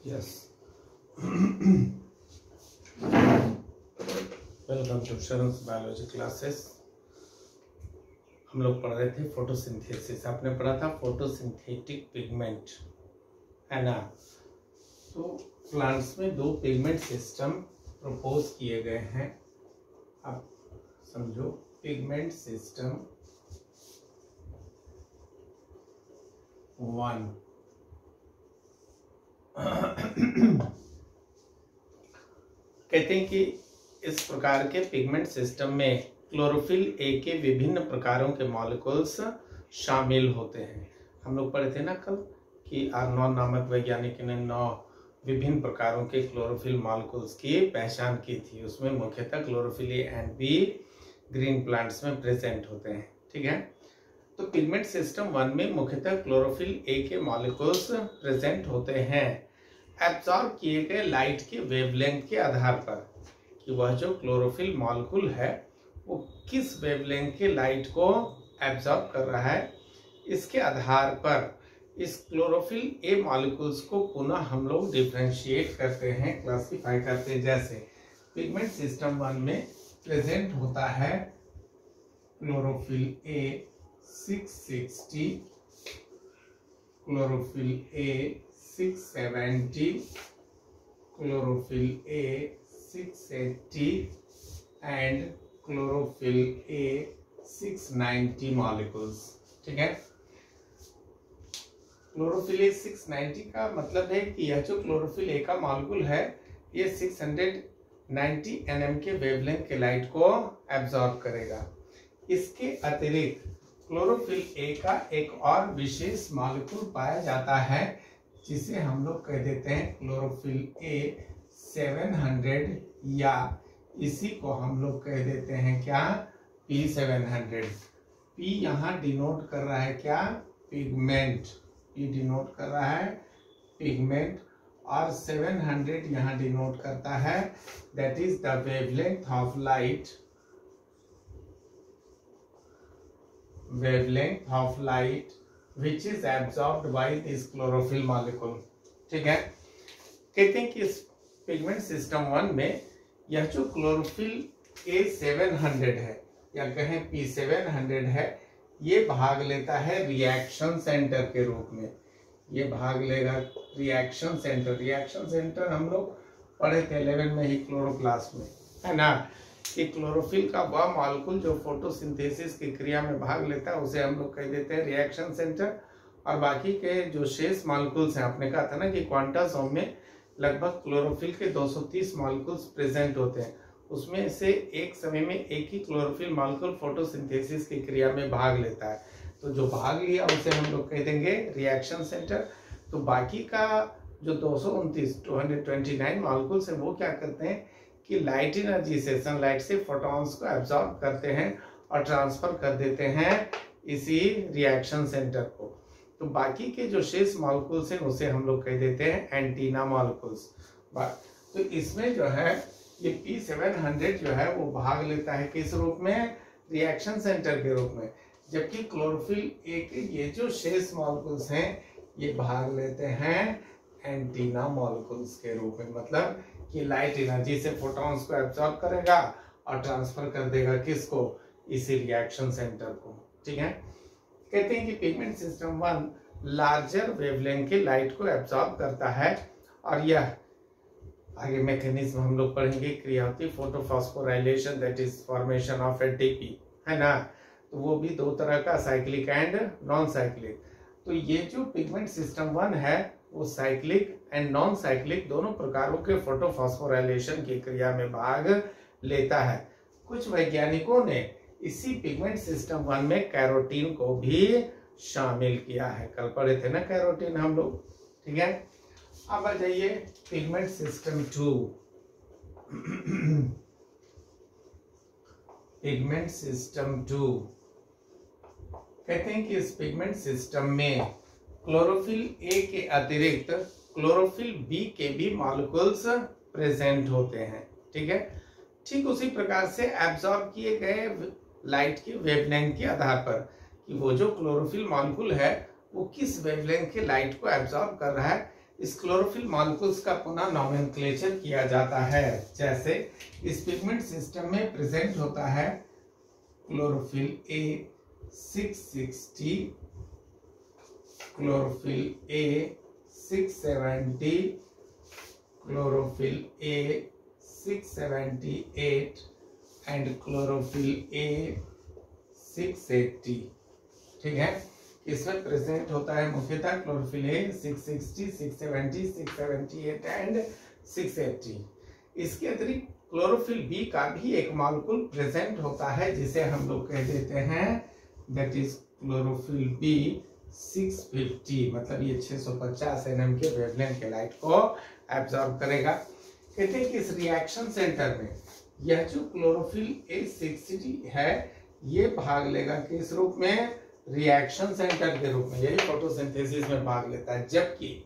Yes, welcome to Sharan's biology classes. हम लोग पढ़ रहे थे फोटोसिंथेसिस। आपने पढ़ा था फोटोसिंथेटिक पिगमेंट, है ना। तो प्लांट्स में दो पिगमेंट सिस्टम प्रपोज किए गए हैं। आप समझो, पिगमेंट सिस्टम 1 कहते हैं कि इस प्रकार के पिगमेंट सिस्टम में क्लोरोफिल ए के विभिन्न प्रकारों के मॉलिक्यूल्स शामिल होते हैं। हम लोग पढ़े थे ना कल कि आर्नॉन नामक वैज्ञानिक ने 9 विभिन्न प्रकारों के क्लोरोफिल मॉलिक्यूल्स की पहचान की थी। उसमें मुख्यतः chlorophyll a and b green plants में प्रेजेंट होते हैं। ठीक है, तो पिगमेंट सिस्टम 1 में मुख्यतः क्लोरोफिल ए के मॉलिक्यूल्स प्रेजेंट होते हैं एब्जॉर्ब किए गए लाइट के वेवलेंथ के आधार पर, कि वह जो क्लोरोफिल मॉलिक्यूल है वो किस वेवलेंथ के लाइट को एब्जॉर्ब कर रहा है, इसके आधार पर इस क्लोरोफिल ए मॉलिक्यूल्स को पुनः हम लोग डिफरेंशिएट करते हैं, क्लासिफाई करते हैं। जैसे पिगमेंट सिस्टम 1 में प्रेजेंट होता है chlorophyll a 660, chlorophyll a 670, chlorophyll a 680 and chlorophyll A 690 molecules. ठीक है, क्लोरोफिल ए 690 का मतलब है कि यह जो क्लोरोफिल ए का मॉलिक्यूल है ये 690 nm के वेवलेंथ के लाइट को एब्जॉर्ब करेगा। इसके अतिरिक्त क्लोरोफिल ए का एक और विशेष मॉलिक्यूल पाया जाता है जिसे हम लोग कह देते हैं क्लोरोफिल ए 700, या इसी को हम लोग कह देते हैं क्या, P700। P यहाँ डिनोट कर रहा है क्या, पिगमेंट। P डिनोट कर रहा है पिगमेंट, और 700 यहाँ डिनोट करता है that is the wavelength of light, wavelength of light which is absorbed by this chlorophyll molecule। ठीक है, कहते हैं कि इस पिगमेंट सिस्टम 1 में यह जो क्लोरोफिल A700 है या कहें P700 है, ये भाग लेता है रिएक्शन सेंटर के रूप में। ये भाग लेगा रिएक्शन सेंटर। रिएक्शन सेंटर हम लोग पढ़े थे 11 में ही क्लोरोप्लास्ट में, है ना, कि क्लोरोफिल का वह मॉलिक्यूल जो फोटोसिंथेसिस की क्रिया में भाग लेता है उसे हम लोग कह देते हैं रिएक्शन सेंटर। और बाकी के जो शेष मॉलिक्यूल्स हैं, आपने कहा था ना कि क्वांटासोम में लगभग क्लोरोफिल के 230 मॉलिक्यूल्स प्रेजेंट होते हैं, उसमें से एक समय में एक ही क्लोरोफिल मॉलिक्यूल फोटोसिंथेसिस की क्रिया में भाग लेता है। तो जो भाग लिया उसे हम लोग कह देंगे रिएक्शन सेंटर। तो बाकी का जो 229 मॉलिक्यूल्स है वो क्या करते हैं कि लाइट एनर्जी से, सनलाइट से फोटॉन्स को एब्जॉर्ब करते हैं और ट्रांसफर कर देते हैं इसी रिएक्शन सेंटर को। तो बाकी के जो शेष मॉलिक्यूल्स हैं उसे हम लोग कह देते हैं एंटीना मॉलिक्यूल्स। तो इसमें जो है ये P700 जो है वो भाग लेता है किस रूप में, रिएक्शन सेंटर के रूप में, जबकि क्लोरोफिल ए के ये जो शेष मॉलिक्यूल्स हैं ये भाग लेते हैं एंटीना मॉलिक्यूल्स के रूप में। मतलब कि लाइट एनर्जी से फोटॉन्स को एब्जॉर्ब करेगा और ट्रांसफर कर देगा किसको, इसी रिएक्शन सेंटर को। ठीक है, कहते हैं कि पिगमेंट सिस्टम 1 लार्जर वेवलेंथ के लाइट को एब्जॉर्ब करता है, और यह आगे मैकेनिज्म हम लोग पढ़ेंगे, क्रिया होती है photophosphorylation, that is formation of ATP, है ना। तो वो भी 2 तरह का, साइक्लिक एंड नॉन साइक्लिक। तो ये जो पिगमेंट सिस्टम 1 है वो साइक्लिक एंड नॉन साइक्लिक दोनों प्रकारों के फोटोफॉस्फोराइलेशन की क्रिया में भाग लेता है। कुछ वैज्ञानिकों ने इसी पिगमेंट सिस्टम 1 में कैरोटीन को भी शामिल किया है। कल पढ़े थे ना कैरोटीन हम लोग। ठीक है, अब आ जाइए पिगमेंट सिस्टम 2। पिगमेंट सिस्टम 2 कहते हैं कि इस पिगमेंट सिस्टम में क्लोरोफिल ए के अतिरिक्त क्लोरोफिल बी के भी मॉलिक्यूल्स प्रेजेंट होते हैं। ठीक है, ठीक उसी प्रकार से एब्जॉर्ब किए गए लाइट के वेवलेंथ के आधार पर कि वो जो क्लोरोफिल मॉलिक्यूल है वो किस वेवलेंथ के लाइट को एब्जॉर्ब कर रहा है, इस क्लोरोफिल मॉलिक्यूल्स का पुनः नोमेनक्लेचर किया जाता है। जैसे इस पिगमेंट सिस्टम में प्रेजेंट होता है chlorophyll a 660, chlorophyll a 670, chlorophyll a 678 and chlorophyll a 680। ठीक है, इसमें प्रेजेंट होता है मुख्यतः क्लोरोफिल ए 660, 670, 678 एंड 680। इसके अतिरिक्त क्लोरोफिल बी का भी एक मॉलिक्यूल प्रेजेंट होता है जिसे हम लोग कह देते हैं दैट इज क्लोरोफिल बी 650, मतलब ये 650 nm के वेवलेंथ के लाइट को एब्जॉर्ब करेगा। कहते हैं कि इस रिएक्शन सेंटर में यह जो क्लोरोफिल ए 660 है ये भाग लेगा किस रूप में, रिएक्शन सेंटर के रूप में, यही फोटोसिंथेसिस में भाग लेता है। जबकि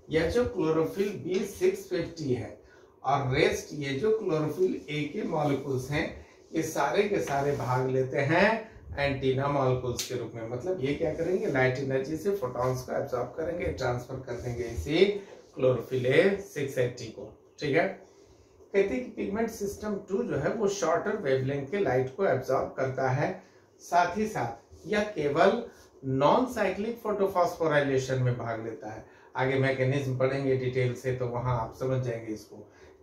यह जो क्लोरोफिल बी 650 है और रेस्ट ये जो क्लोरोफिल ए के मॉलिक्यूल्स हैं ये सारे के सारे भाग लेते हैं एंटीना मॉलिक्यूल्स के रूप में। मतलब ये क्या करेंगे, लाइट एनर्जी से फोटॉन्स को एब्जॉर्ब करेंगे, ट्रांसफर कर देंगे इसी क्लोरोफिल ए 680 को। ठीक है, कहते हैं कि पिगमेंट सिस्टम 2 जो है वो शॉर्टर वेवलेंथ के लाइट को एब्जॉर्ब करता है। साथ ही साथ यह केवल नॉन साइक्लिक फोटोफॉस्फोराइलेशन में भाग लेता है। आगे मैकेनिज्म पढ़ेंगे डिटेल से तो वहां आप समझ जाएंगे इसको।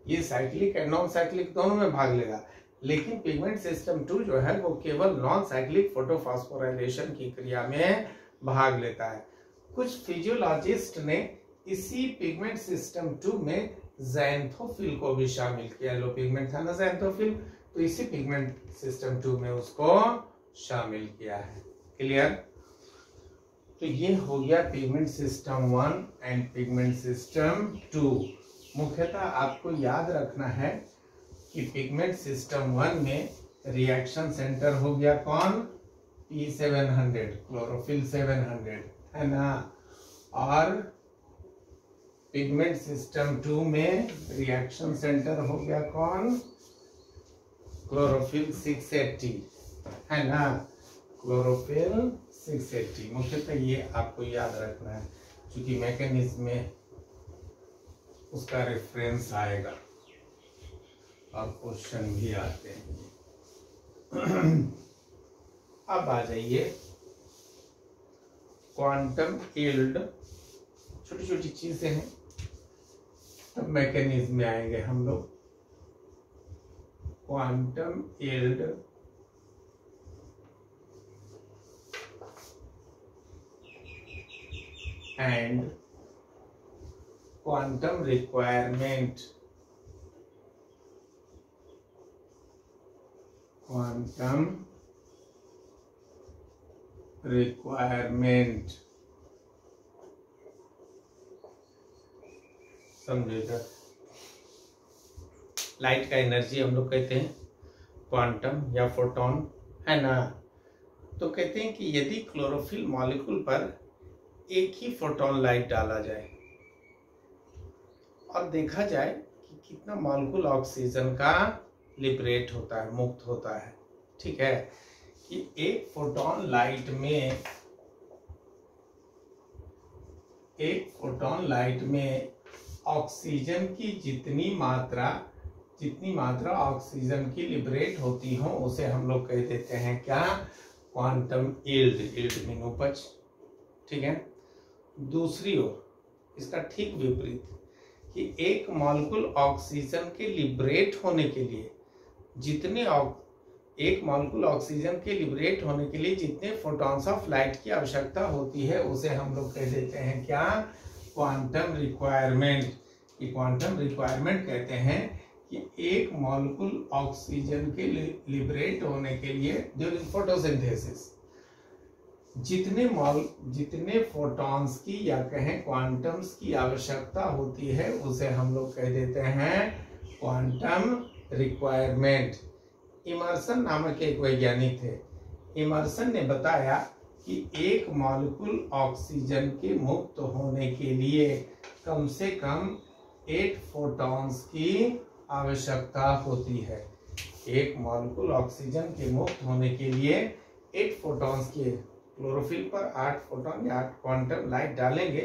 ये साइक्लिक एंड नॉन साइक्लिक दोनों में भाग लेगा, लेकिन पिगमेंट सिस्टम 2 जो है वो केवल नॉन साइक्लिक फोटोफॉस्फोराइलेशन की क्रिया में भाग लेता है। कुछ फिजियोलॉजिस्ट ने इसी पिगमेंट सिस्टम 2 में ज़ैंथोफिल को भी शामिल किया। लो पिगमेंट था ना ज़ैंथोफिल, तो इसी पिगमेंट सिस्टम 2 में उसको शामिल किया है। क्लियर? तो ये हो गया pigment system 1 and pigment system 2। मुख्यतः आपको याद रखना है कि पिगमेंट सिस्टम 1 में रिएक्शन सेंटर हो गया कौन, P700, क्लोरोफिल 700 है ना, और पिगमेंट सिस्टम 2 में रिएक्शन सेंटर हो गया कौन, क्लोरोफिल 680 है ना, क्लोरोफिल 680। मुख्यतः ये आपको याद रखना है क्योंकि मैकेनिज्म में उसका रेफरेंस आएगा और क्वेश्चन भी आते हैं। अब आ जाइए क्वांटम यील्ड, छोटी छोटी चीजें हैं, अब मैकेनिज्म में आएंगे हम लोग। Quantum yield and quantum requirement, quantum requirement समझेगा। लाइट का एनर्जी हम लोग कहते हैं क्वांटम या फोटॉन है ना। तो कहते हैं कि यदि क्लोरोफिल मॉलिक्यूल पर एक ही फोटॉन लाइट डाला जाए और देखा जाए कि कितना मॉलिक्यूल ऑक्सीजन का लिबरेट होता है, मुक्त होता है। ठीक है, कि एक फोटॉन लाइट में ऑक्सीजन की जितनी मात्रा ऑक्सीजन की लिबरेट होती हो उसे हम लोग कह देते हैं क्या, क्वांटम यील्ड मीन उपज। ठीक है, दूसरी ओर इसका ठीक विपरीत कि एक मॉलिक्यूल ऑक्सीजन के लिबरेट होने के लिए जितने फोटॉन्स ऑफ लाइट की आवश्यकता होती है उसे हम लोग कह देते हैं क्या, क्वांटम रिक्वायरमेंट। कि क्वांटम रिक्वायरमेंट कहते हैं कि एक मॉलिक्यूल ऑक्सीजन के लिबरेट होने के लिए ड्यूरिंग फोटोसिंथेसिस जितने फोटॉन्स की या कहें क्वांटम्स की आवश्यकता होती है उसे हम लोग कह देते हैं क्वांटम रिक्वायरमेंट। इमर्सन नामक एक वैज्ञानिक थे। इमर्सन ने बताया कि एक मॉलिक्यूल ऑक्सीजन के मुक्त होने के लिए कम से कम 8 फोटॉन्स की आवश्यकता होती है। एक मॉलिक्यूल ऑक्सीजन के मुक्त होने के लिए 8 फोटॉन्स की, क्लोरोफिल पर 8 फोटॉन या 8 क्वांटम लाइट डालेंगे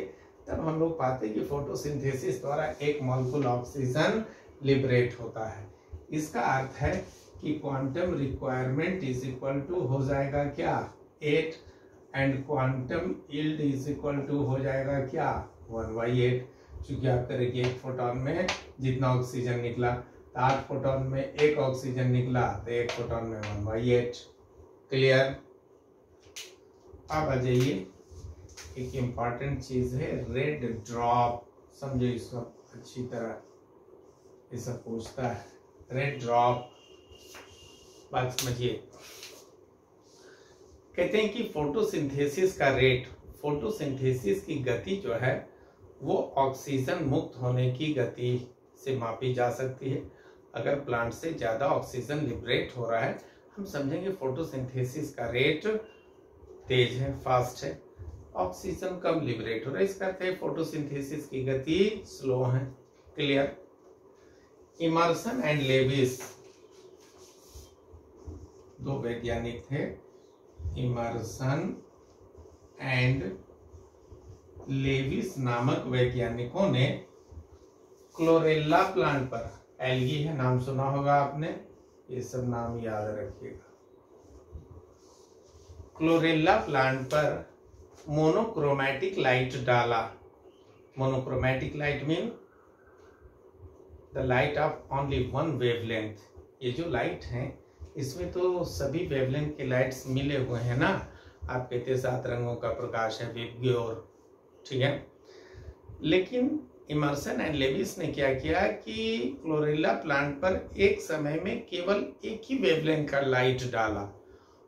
तब हम लोग पाते हैं कि फोटोसिंथेसिस द्वारा एक मॉलिक्यूल ऑक्सीजन लिबरेट होता है। इसका अर्थ है कि quantum requirement is equal to हो जाएगा क्या 8 and quantum yield is equal to हो जाएगा क्या 1/8। चूंकि आप करेंगे एक फोटोन में जितना ऑक्सीजन निकला तो 8 फोटोन में एक ऑक्सीजन निकला तो एक फोटोन में 1/8। क्लियर। अब आ जाइए, एक इम्पॉर्टेंट चीज है रेड ड्रॉप। समझो इसको अच्छी तरह, ये सब पूछता है रेड ड्रॉप। बात समझिए, कहते हैं कि फोटोसिंथेसिस का रेट, फोटोसिंथेसिस की गति जो है वो ऑक्सीजन मुक्त होने की गति से मापी जा सकती है। अगर प्लांट से ज्यादा ऑक्सीजन लिबरेट हो रहा है, हम समझेंगे फोटोसिंथेसिस का रेट तेज है, फास्ट है। ऑक्सीजन कम लिबरेट हो रहा है, इसका अर्थ है फोटोसिंथेसिस की गति स्लो है। क्लियर। इमर्सन एंड लेविस, दो वैज्ञानिक थे, इमर्सन एंड लेविस नामक वैज्ञानिकों ने क्लोरेला प्लांट पर, एल्गी है नाम सुना होगा आपने, ये सब नाम याद रखिएगा। क्लोरेला प्लांट पर मोनोक्रोमैटिक लाइट डाला। Monochromatic light mean the light of only one wavelength. ये जो लाइट है इसमें तो सभी वेवलेंथ के लाइट्स मिले हुए हैं ना। आप कहते 7 रंगों का प्रकाश है विबग्योर, ठीक है। लेकिन इमर्सन एंड लेविस ने क्या किया कि क्लोरेला प्लांट पर एक समय में केवल एक ही वेवलेंथ का लाइट डाला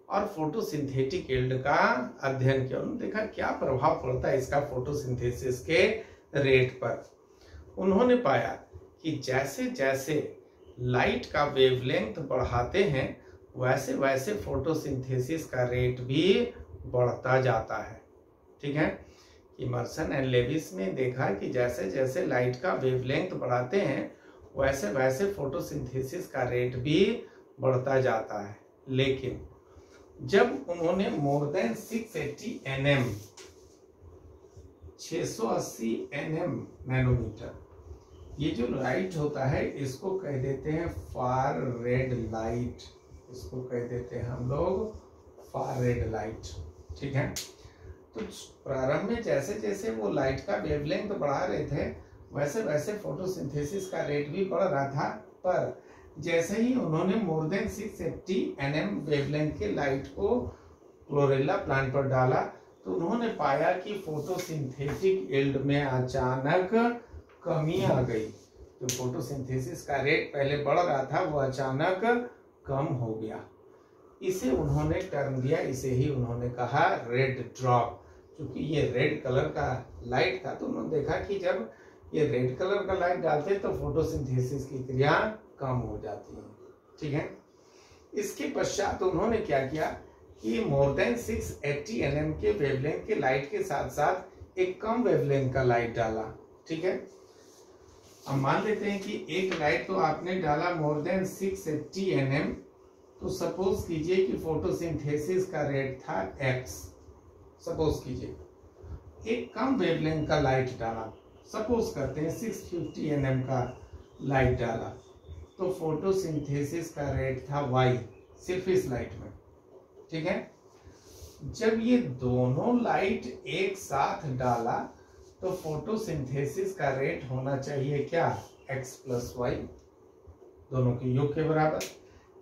और फोटोसिंथेटिक यील्ड का अध्ययन किया। उन्होंने देखा क्या प्रभाव पड़ता है इसका फोटोसिंथेसिस के रेट पर। उन्होंने पाया कि जैसे जैसे लाइट का वेवलेंथ बढ़ाते हैं वैसे वैसे फोटोसिंथेसिस का रेट भी बढ़ता जाता है, ठीक है। इमर्सन एंड लेविस ने देखा कि जैसे जैसे लाइट का वेवलेंथ बढ़ाते हैं वैसे वैसे फोटोसिंथेसिस का रेट भी बढ़ता जाता है। लेकिन जब उन्होंने more than 680 nm 680 nm nanometre, ये जो लाइट होता है इसको कह देते हैं फार रेड लाइट। इसको कह देते हैं हम लोग फार रेड लाइट, ठीक है। तो प्रारंभ में जैसे जैसे वो लाइट का वेवलेंथ बढ़ा रहे थे वैसे वैसे फोटोसिंथेसिस का रेट भी बढ़ रहा था। पर जैसे ही उन्होंने मोर देन 680 nm वेवलेंथ के लाइट को क्लोरेला प्लांट पर डाला तो उन्होंने पाया कि फोटोसिंथेटिक यील्ड में अचानक कमी आ गई। तो फोटोसिंथेसिस का रेट पहले बढ़ रहा था वो अचानक कम हो गया। इसे उन्होंने टर्म दिया, इसे ही उन्होंने कहा रेड ड्रॉप। क्योंकि ये रेड कलर का लाइट था तो उन्होंने देखा कि जब ये रेड कलर का लाइट डालते तो फोटोसिंथेसिस की क्रिया कम हो जाती है, ठीक है। इसके पश्चात उन्होंने क्या किया कि मोर देन 680 nm के वेवलेंथ के लाइट के साथ साथ एक कम वेवलेंथ का लाइट डाला, ठीक है। अब मान लेते हैं कि एक लाइट तो आपने डाला मोर देन 680 nm, तो सपोज कीजिए कि फोटोसिंथेसिस का रेट था x। सपोज कीजिए एक कम वेवलेंथ का लाइट डाला, सपोज करते हैं 650 nm का लाइट डाला, तो फोटोसिंथेसिस का रेट था y सिर्फ इस लाइट में, ठीक है। जब ये दोनों लाइट एक साथ डाला तो फोटोसिंथेसिस का रेट होना चाहिए क्या x + y, दोनों के योग के बराबर।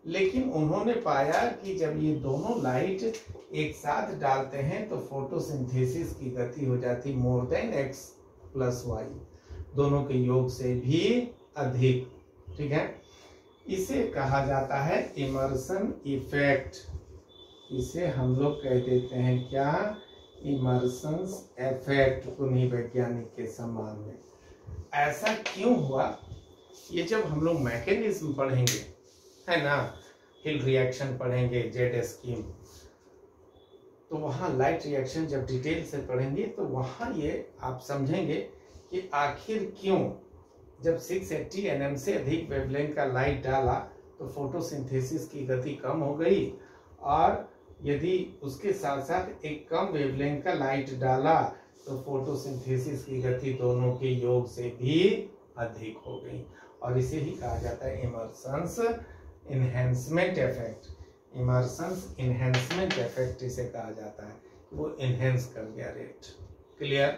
लेकिन उन्होंने पाया कि जब ये दोनों लाइट एक साथ डालते हैं तो फोटोसिंथेसिस की गति हो जाती मोर देन x + y, दोनों के योग से भी अधिक, ठीक है। इसे कहा जाता है इमर्सन इफेक्ट। इसे हम लोग कह देते हैं क्या इमर्सन इफेक्ट, उन्हीं वैज्ञानिक के सम्मान में। ऐसा क्यों हुआ, ये जब हम लोग मैकेनिज्म पढ़ेंगे है ना, हिल रिएक्शन पढ़ेंगे, जेड स्कीम, तो वहाँ लाइट रिएक्शन जब डिटेल से पढ़ेंगे तो वहाँ ये आप समझेंगे कि आखिर क्यों जब 680 nm से अधिक वेवलेंथ का लाइट डाला तो फोटोसिंथेसिस की गति कम हो गई, और यदि उसके साथ साथ एक कम वेवलेंथ का लाइट डाला तो फोटोसिंथेसिस की गति दोनों के योग से भी अधिक हो गई, और इसे ही कहा जाता है इमर्सन्स इनहेंसमेंट इफेक्ट। इमर्सन्स इनहेंसमेंट इफेक्ट इसे कहा जाता है, वो इनहेंस कर गया रेट। क्लियर?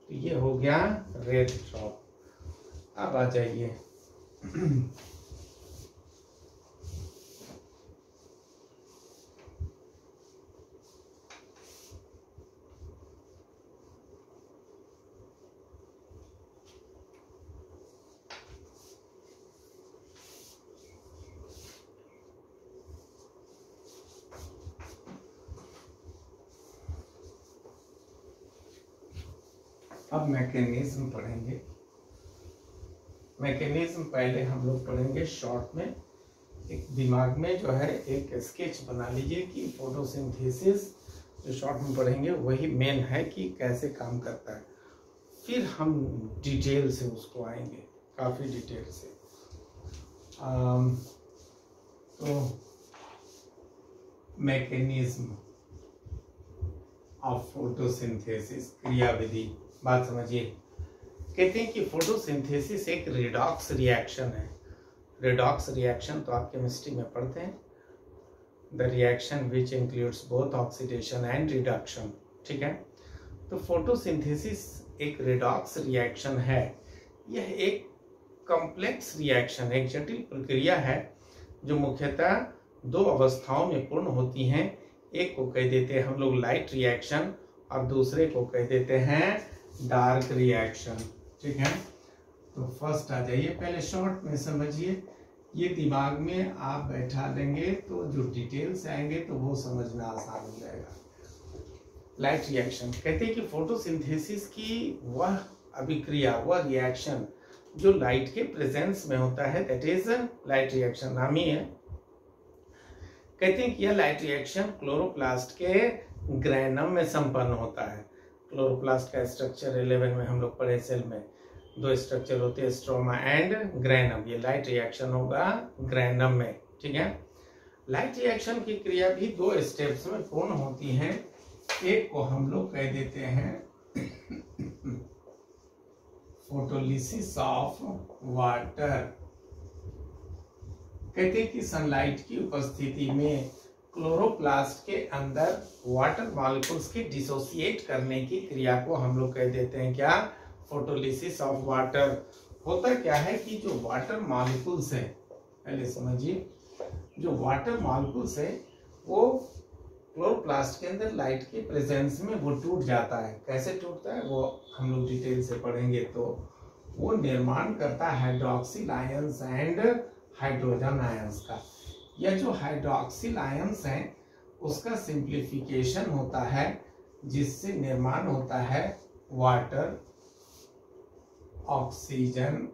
तो ये हो गया रेट ड्रॉप। अब आ जाइए अब मैकेनिज्म पढ़ेंगे। मैकेनिज्म पहले हम लोग पढ़ेंगे शॉर्ट में। एक दिमाग में जो है एक स्केच बना लीजिए कि फोटोसिंथेसिस जो शॉर्ट में पढ़ेंगे वही मेन है कि कैसे काम करता है, फिर हम डिटेल से उसको आएंगे, काफ़ी डिटेल से। तो मैकेनिज्म ऑफ फोटोसिंथेसिस, क्रियाविधि, बात समझिए। कहते हैं कि फोटोसिंथेसिस एक रिडॉक्स रिएक्शन है। रिडॉक्स रिएक्शन तो आप केमिस्ट्री में पढ़ते हैं, the reaction which includes both oxidation and reduction. ठीक है, तो फोटोसिंथेसिस एक रिडॉक्स रिएक्शन है। यह एक कॉम्प्लेक्स रिएक्शन, एक जटिल प्रक्रिया है जो मुख्यतः दो अवस्थाओं में पूर्ण होती हैं। एक को कह देते हैं हम लोग लाइट रिएक्शन और दूसरे को कह देते हैं डार्क रिएक्शन। ठीक है, तो फर्स्ट आ जाइए, पहले शॉर्ट में समझिए। ये दिमाग में आप बैठा लेंगे तो जो डिटेल्स आएंगे तो वो समझना आसान हो जाएगा। लाइट रिएक्शन कहते हैं कि फोटोसिंथेसिस की वह अभिक्रिया, वह रिएक्शन जो लाइट के प्रेजेंस में होता है, दैट इज लाइट रिएक्शन, नाम ही है। कहते हैं कि यह लाइट रिएक्शन क्लोरोप्लास्ट के ग्रैनम में संपन्न होता है। क्लोरोप्लास्ट का स्ट्रक्चर 11 में हम लोग पढ़े, सेल में दो स्ट्रक्चर होते हैं, स्ट्रोमा एंड ग्रैनम। ये लाइट रिएक्शन होगा ग्रैनम में। ठीक है, लाइट रिएक्शन की क्रिया भी दो स्टेप्स में पूर्ण होती है। एक को हम लोग कह देते हैं फोटोलिसिस ऑफ वाटर। कहते हैं कि सनलाइट की उपस्थिति में क्लोरोप्लास्ट के अंदर वाटर मॉलिक्यूल्स के डिसोसिएट करने की क्रिया को हम लोग कह देते हैं क्या? Photolysis of water. होता क्या है कि जो वाटर मॉलिक्यूल्स है, पहले समझिए, जो वाटर मॉलिक्यूल्स है वो क्लोरोप्लास्ट के अंदर लाइट के प्रेजेंस में वो टूट जाता है। कैसे टूटता है वो हम लोग डिटेल से पढ़ेंगे। तो वो निर्माण करता है hydroxyl ions and hydrogen ions का। यह जो हाइड्रोक्सिल आयंस है उसका सिंप्लीफिकेशन होता है, जिससे निर्माण होता है वाटर, ऑक्सीजन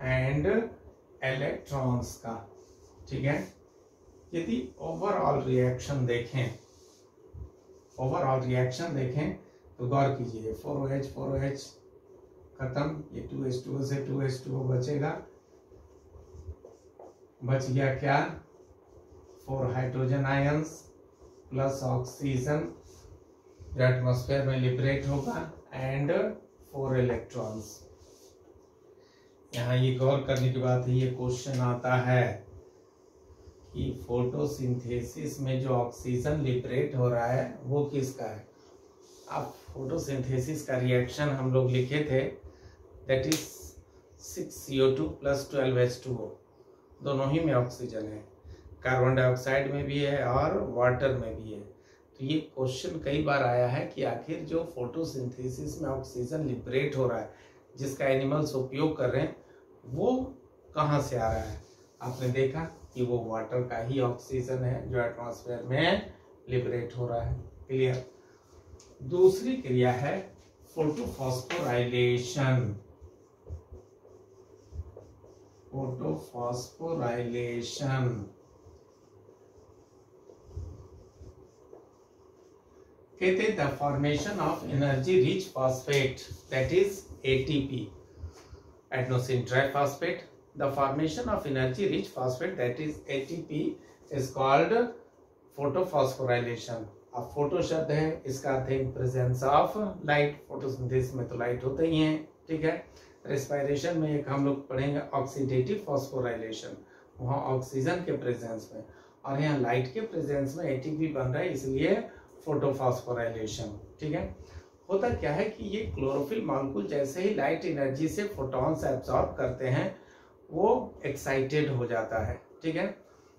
एंड इलेक्ट्रॉन्स का। ठीक है, यदि ओवरऑल रिएक्शन देखें तो गौर कीजिए, 4OH खत्म, ये 2H2O से 2H2O बचेगा, बच गया क्या? 4 हाइड्रोजन आयंस प्लस ऑक्सीजन जो एटमॉस्फेयर में लिबरेट होगा एंड 4 इलेक्ट्रॉन्स। यहाँ ये गौर करने की बात है, ये क्वेश्चन आता है कि फोटोसिंथेसिस में जो ऑक्सीजन लिबरेट हो रहा है वो किसका है? अब फोटोसिंथेसिस का रिएक्शन हम लोग लिखे थे, that is 6CO2 plus 12H2O। दोनों ही में ऑक्सीजन है, कार्बन डाइऑक्साइड में भी है और वाटर में भी है। तो ये क्वेश्चन कई बार आया है कि आखिर जो फोटोसिंथेसिस में ऑक्सीजन लिबरेट हो रहा है, जिसका एनिमल्स उपयोग कर रहे हैं, वो कहाँ से आ रहा है? आपने देखा कि वो वाटर का ही ऑक्सीजन है जो एटमॉस्फेयर में लिबरेट हो रहा है। क्लियर? दूसरी क्रिया है फोटोफॉस्फोराइलेशन। कहते हैं the formation of energy rich phosphate, that is ATP, adenosine triphosphate. The formation of energy rich phosphate, that is ATP, is called photophosphorylation अब फोटो शब्द है, इसका अर्थ है प्रेजेंस ऑफ लाइट। फोटोसिंथेसिस में तो लाइट होते ही है, ठीक है। रेस्पिरेशन में एक हम लोग पढ़ेंगे ऑक्सीडेटिव फॉस्फोराइलेशन, वहाँ ऑक्सीजन के प्रेजेंस में, और यहाँ लाइट के प्रेजेंस में एटीपी बन रहा है, इसलिए फोटोफॉस्फोराइलेशन, ठीक है। होता क्या है कि ये क्लोरोफिल मॉलिक्यूल जैसे ही लाइट एनर्जी से फोटॉन्स एब्सॉर्ब करते हैं वो एक्साइटेड हो जाता है, ठीक है।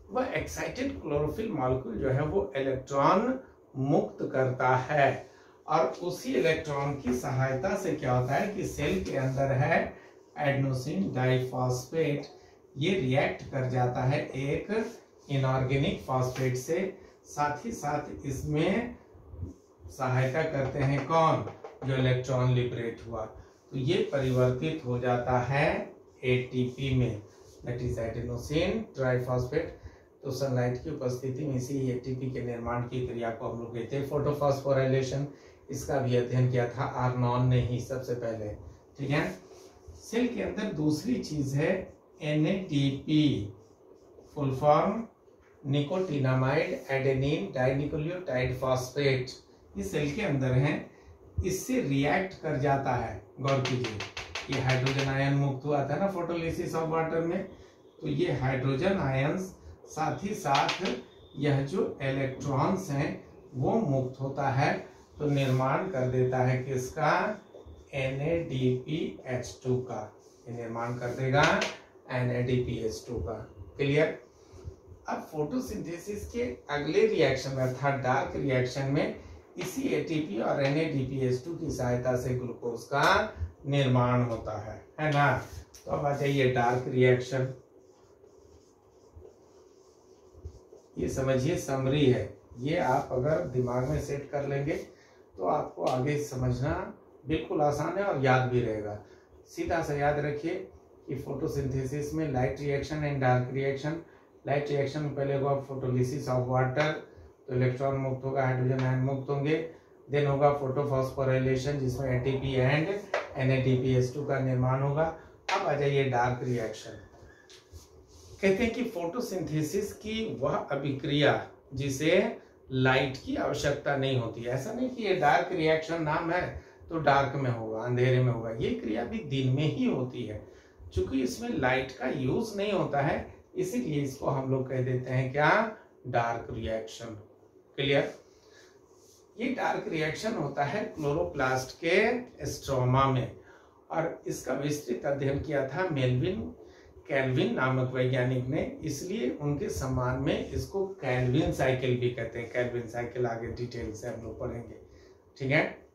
वह एक्साइटेड क्लोरोफिल मॉलिक्यूल जो है वो इलेक्ट्रॉन मुक्त करता है, और उसी इलेक्ट्रॉन की सहायता से क्या होता है कि सेल के अंदर है एडेनोसिन डाइफॉस्फेट, ये रिएक्ट कर जाता है एक इनऑर्गेनिक फॉस्फेट से, साथ ही साथ इसमें सहायता करते हैं कौन, जो इलेक्ट्रॉन लिबरेट हुआ, तो ये परिवर्तित हो जाता है एटीपी में, दैट इज एडेनोसिन ट्राइफॉस्फेट। तो सनलाइट की उपस्थिति में इसी एटीपी के निर्माण की क्रिया को हम लोग कहते हैं फोटोफॉस्फोराइलेशन। इसका भी अध्ययन किया था आर्नॉन ने ही सबसे पहले, ठीक है। सेल के अंदर दूसरी चीज है NADP, full form nicotinamide adenine dinucleotide phosphate, ये सेल के अंदर है, इससे रिएक्ट कर जाता है। गौर कीजिए, ये हाइड्रोजन आयन मुक्त हुआ था ना फोटोलिसिस ऑफ वाटर में, तो ये हाइड्रोजन आयंस साथ ही साथ यह जो इलेक्ट्रॉन्स हैं वो मुक्त होता है, तो निर्माण कर देता है किसका, NADPH2 का, ये निर्माण कर देगा NADPH2 का। क्लियर। अब फोटोसिंथेसिस के अगले रिएक्शन में अर्थात डार्क रिएक्शन में इसी एटीपी और NADPH2 की सहायता से ग्लूकोज का निर्माण होता है ना। तो अब आ जाइए डार्क रिएक्शन, ये समझिए समरी है, ये आप अगर दिमाग में सेट कर लेंगे तो आपको आगे समझना बिल्कुल आसान है और याद भी रहेगा। सीधा सा याद रखिए कि फोटोसिंथेसिस में light reaction and dark reaction. Light reaction में पहले होगा फोटोलिसिस ऑफ वाटर, तो इलेक्ट्रॉन मुक्त होगा, हाइड्रोजन आयन मुक्त होंगे, देन होगा फोटोफॉस्फोराइलेशन जिसमें एटीपी एंड NADPH2 का निर्माण होगा। अब आ जाइए डार्क रिएक्शन। कहते हैं कि फोटोसिंथेसिस की वह अभिक्रिया जिसे लाइट की आवश्यकता नहीं होती है। ऐसा नहीं कि ये डार्क रिएक्शन नाम है तो डार्क में होगा, अंधेरे में होगा, ये क्रिया भी दिन में ही होती है। चूंकि इसमें लाइट का यूज नहीं होता है इसीलिए इसको हम लोग कह देते हैं क्या, डार्क रिएक्शन। क्लियर। ये डार्क रिएक्शन होता है क्लोरोप्लास्ट के स्ट्रोमा में, और इसका विस्तृत अध्ययन किया था मेल्विन कैल्विन नामक वैज्ञानिक ने, इसलिए उनके सम्मान में इसको कैल्विन साइकिल भी कहते हैं। कैल्विन साइकिल आगे डिटेल से हम लोग पढ़ेंगे, ठीक है।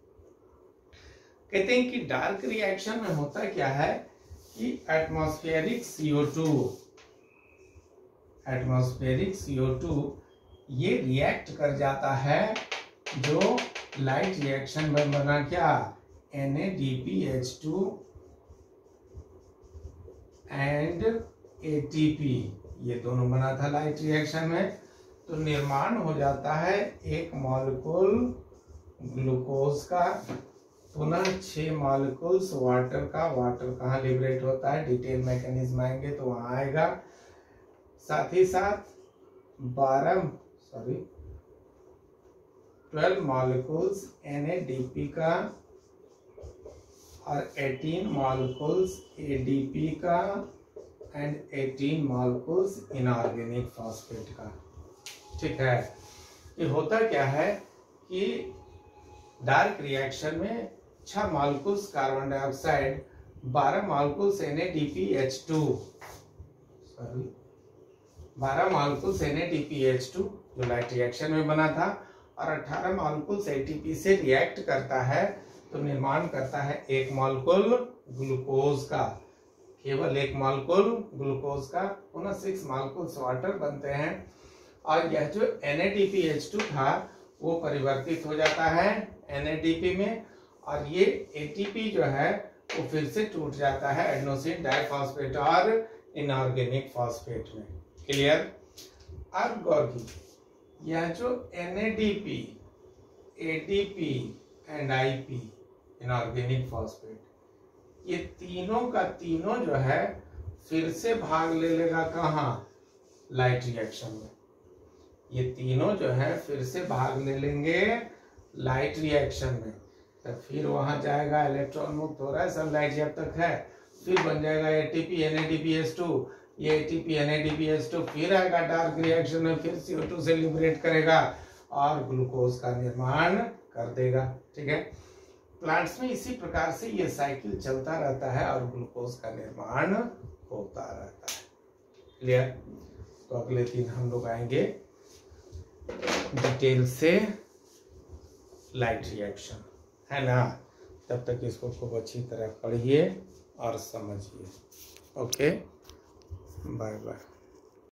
कहते हैं कि डार्क रिएक्शन में होता क्या है कि एटमॉस्फेरिक CO2 ये रिएक्ट कर जाता है जो लाइट रिएक्शन में बना क्या, NADPH2 एंड ATP, ये दोनों बना था लाइट रिएक्शन में, तो निर्माण हो जाता है एक मॉलिक्यूल ग्लूकोज का, पुनः 6 मॉलिक्यूल्स वाटर का। वाटर कहाँ लिबरेट होता है, डिटेल मैकेनिज्म आएंगे तो वहां आएगा। साथ ही साथ 12 मॉलिक्यूल्स NADP का और 18 मॉलिक्यूल्स ADP का एंड 18 मॉलिक्यूल्स इनऑर्गेनिक फॉस्फेट का, ठीक है। ये होता क्या है कि डार्क रिएक्शन में 6 molecules carbon dioxide, 12 molecules NADPH2 जो लाइट रिएक्शन में बना था, और 18 मॉलिक्यूल्स ATP से रिएक्ट करता है तो निर्माण करता है एक मॉलिक्यूल ग्लूकोज का, केवल एक मॉलिक्यूल ग्लूकोज का, पुनः 6 मॉलिक्यूल्स वाटर बनते हैं, और यह जो NADPH2 था वो परिवर्तित हो जाता है NADP में, और ये ATP जो है वो फिर से टूट जाता है एडेनोसिन डाइफॉस्फेट और इनऑर्गेनिक फॉस्फेट में। क्लियर। अब गौर कीजिए, यह जो NADP, ADP and IP inorganic phosphate, ये तीनों का तीनों जो है फिर से भाग ले लेगा कहाँ, लाइट रिएक्शन में। ये तीनों जो है फिर से भाग ले लेंगे लाइट रिएक्शन में, तो फिर वहां जाएगा, इलेक्ट्रॉन मुक्त हो रहा है, सनलाइट जब तक है, फिर बन जाएगा एटीपी NADPH2, ये एटीपी NADPH2 फिर आएगा डार्क रिएक्शन में, फिर CO2 से लिबरेट करेगा और ग्लूकोज का निर्माण कर देगा। ठीक है, प्लांट्स में इसी प्रकार से ये साइकिल चलता रहता है और ग्लूकोज का निर्माण होता रहता है। क्लियर? तो अगले दिन हम लोग आएंगे डिटेल से लाइट रिएक्शन, है ना। तब तक इसको खूब अच्छी तरह पढ़िए और समझिए। Okay, bye bye.